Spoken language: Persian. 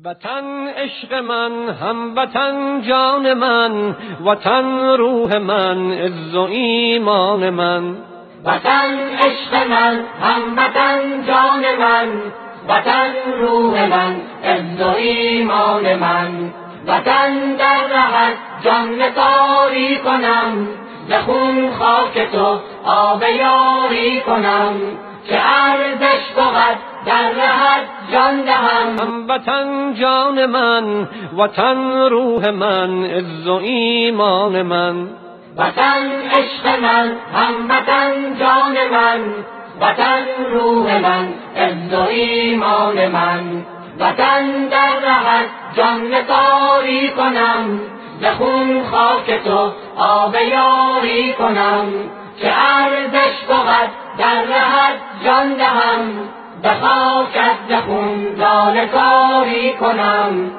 وطن عشق من، هموطن جان من، وطن روح من، عز و ایمان من. وطن عشق من، هموطن جان من، وطن روح من، عز و ایمان من. وطن در رهت جان نثاری کنم، به خون خاک تو آب یاری کنم، که ارزش بود در رهت جان دهم. هموطن جان من، وطن روح من، عز و ایمان من. وطن عشق من، هموطن جان من، وطن روح من، عز و ایمان من. وطن در رهت جان نثاری کنم، به خون خاک تو آب یاری کنم، که ارزش بود در رهت جان دهم، به خاکت به خون لاله کاری کنم.